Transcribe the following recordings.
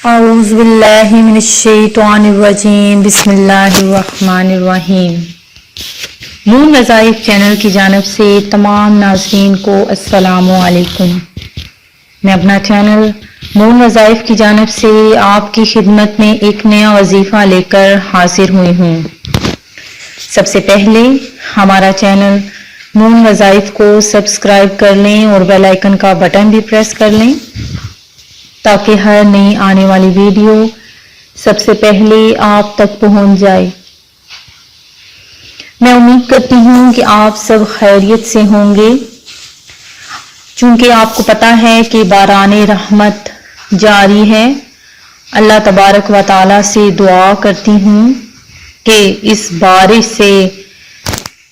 اعوذ باللہ من الشیطان الرجیم بسم اللہ الرحمن الرحیم۔ نون وظائف چینل کی جانب سے تمام ناظرین کو السلام علیکم۔ میں اپنا چینل نون وظائف کی جانب سے آپ کی خدمت میں ایک نیا وظیفہ لے کر حاضر ہوئی ہوں۔ سب سے پہلے ہمارا چینل نون وظائف کو سبسکرائب کر لیں اور بیل آئیکن کا بٹن بھی پریس کر لیں تاکہ ہر نئی آنے والی ویڈیو سب سے پہلے آپ تک پہنچ جائے۔ میں امید کرتی ہوں کہ آپ سب خیریت سے ہوں گے۔ چونکہ آپ کو پتہ ہے کہ باران رحمت جاری ہے، اللہ تبارک و تعالی سے دعا کرتی ہوں کہ اس بارش سے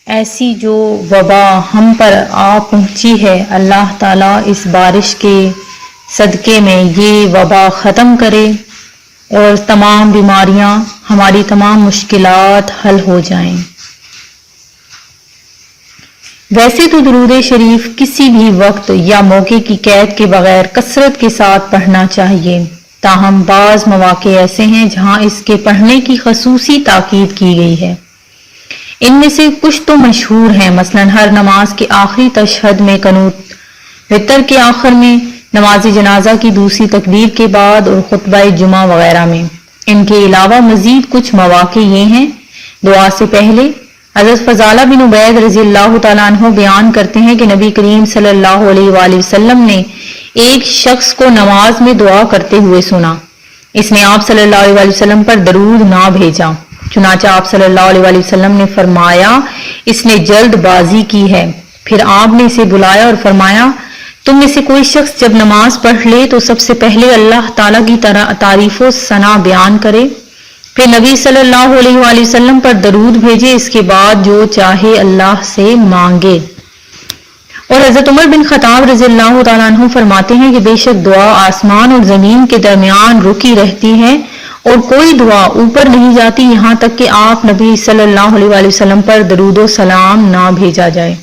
ایسی جو وبا ہم پر آ پہنچی ہے، اللہ تعالی اس بارش کے صدقے میں یہ وبا ختم کرے اور تمام بیماریاں، ہماری تمام مشکلات حل ہو جائیں۔ ویسے تو درود شریف کسی بھی وقت یا موقع کی قید کے بغیر کثرت کے ساتھ پڑھنا چاہیے، تاہم بعض مواقع ایسے ہیں جہاں اس کے پڑھنے کی خصوصی تاکید کی گئی ہے۔ ان میں سے کچھ تو مشہور ہیں، مثلا ہر نماز کے آخری تشہد میں قنوت، وتر کے آخر میں، نماز جنازہ کی دوسری تکبیر کے بعد اور خطبہ جمعہ وغیرہ میں۔ ان کے علاوہ مزید کچھ مواقع یہ ہیں: دعا سے پہلے حضرت فضالہ بن عبید رضی اللہ تعالیٰ عنہ بیان کرتے ہیں کہ نبی کریم صلی اللہ علیہ وآلہ وسلم نے ایک شخص کو نماز میں دعا کرتے ہوئے سنا۔ اس نے آپ صلی اللہ علیہ وآلہ وسلم پر درود نہ بھیجا، چنانچہ آپ صلی اللہ علیہ وآلہ وسلم نے فرمایا اس نے جلد بازی کی ہے۔ پھر آپ نے اسے بلایا اور فرمایا تم میں سے کوئی شخص جب نماز پڑھ لے تو سب سے پہلے اللہ تعالیٰ کی تعریف و ثنا بیان کرے، پھر نبی صلی اللہ علیہ وآلہ وسلم پر درود بھیجے، اس کے بعد جو چاہے اللہ سے مانگے۔ اور حضرت عمر بن خطاب رضی اللہ تعالیٰ عنہ فرماتے ہیں کہ بے شک دعا آسمان اور زمین کے درمیان رکی رہتی ہے اور کوئی دعا اوپر نہیں جاتی یہاں تک کہ آپ نبی صلی اللہ علیہ وآلہ وسلم پر درود و سلام نہ بھیجا جائے۔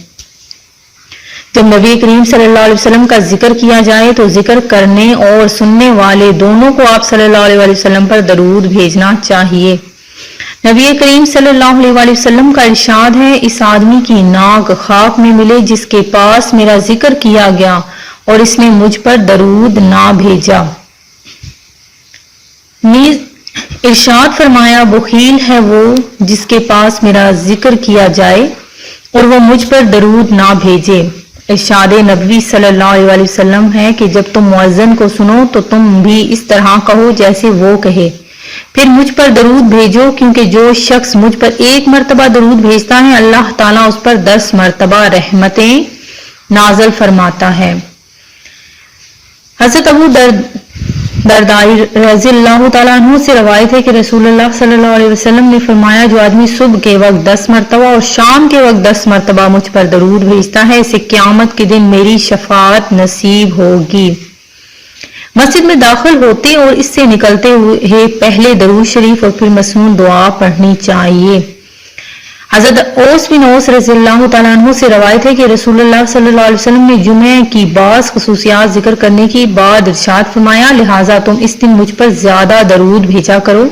جب نبی کریم صلی اللہ علیہ وسلم کا ذکر کیا جائے تو ذکر کرنے اور سننے والے دونوں کو آپ صلی اللہ علیہ وآلہ وسلم پر درود بھیجنا چاہیے۔ نبی کریم صلی اللہ علیہ وآلہ وسلم کا ارشاد ہے اس آدمی کی ناک خاک میں ملے جس کے پاس میرا ذکر کیا گیا اور اس نے مجھ پر درود نہ بھیجا۔ نیز ارشاد فرمایا بخیل ہے وہ جس کے پاس میرا ذکر کیا جائے اور وہ مجھ پر درود نہ بھیجے۔ ارشاد نبوی صلی اللہ علیہ وآلہ وسلم ہے کہ جب تم مؤذن کو سنو تو تم بھی اس طرح کہو جیسے وہ کہے، پھر مجھ پر درود بھیجو، کیونکہ جو شخص مجھ پر ایک مرتبہ درود بھیجتا ہے اللہ تعالیٰ اس پر 10 مرتبہ رحمتیں نازل فرماتا ہے۔ حضرت ابو درداء رضی اللہ تعالیٰ عنہ سے روایت ہے کہ رسول اللہ صلی اللہ علیہ وسلم نے فرمایا جو آدمی صبح کے وقت 10 مرتبہ اور شام کے وقت 10 مرتبہ مجھ پر درود بھیجتا ہے اسے قیامت کے دن میری شفاعت نصیب ہوگی۔ مسجد میں داخل ہوتے اور اس سے نکلتے ہوئے پہلے درود شریف اور پھر مسنون دعا پڑھنی چاہیے۔ حضرت اوس بن اوس رضی اللہ تعالیٰ عنہ سے روایت ہے کہ رسول اللہ صلی اللہ علیہ وسلم نے جمعہ کی بعض خصوصیات ذکر کرنے کے بعد ارشاد فرمایا لہٰذا تم اس دن مجھ پر زیادہ درود بھیجا کرو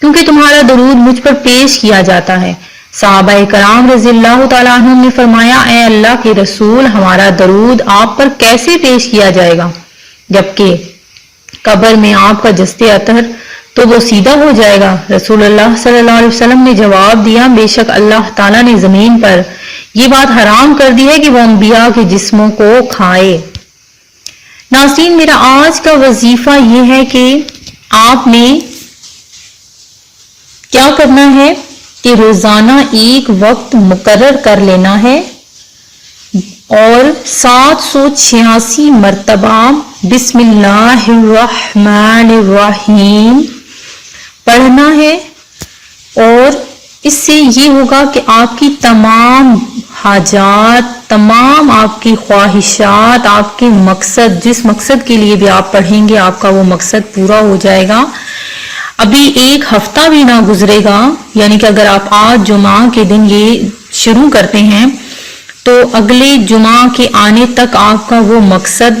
کیونکہ تمہارا درود مجھ پر پیش کیا جاتا ہے۔ صحابہ کرام رضی اللہ تعالیٰ عنہ نے فرمایا اے اللہ کے رسول ہمارا درود آپ پر کیسے پیش کیا جائے گا جبکہ قبر میں آپ کا جسد اطہر تو وہ سیدھا ہو جائے گا۔ رسول اللہ صلی اللہ علیہ وسلم نے جواب دیا بے شک اللہ تعالیٰ نے زمین پر یہ بات حرام کر دی ہے کہ وہ انبیاء کے جسموں کو کھائے۔ ناظرین میرا آج کا وظیفہ یہ ہے کہ آپ نے کیا کرنا ہے کہ روزانہ ایک وقت مقرر کر لینا ہے اور 786 مرتبہ بسم اللہ الرحمن الرحیم پڑھنا ہے، اور اس سے یہ ہوگا کہ آپ کی تمام حاجات، تمام آپ کی خواہشات، آپ کے مقصد، جس مقصد کے لیے بھی آپ پڑھیں گے آپ کا وہ مقصد پورا ہو جائے گا۔ ابھی ایک ہفتہ بھی نہ گزرے گا، یعنی کہ اگر آپ آج جمعہ کے دن یہ شروع کرتے ہیں تو اگلے جمعہ کے آنے تک آپ کا وہ مقصد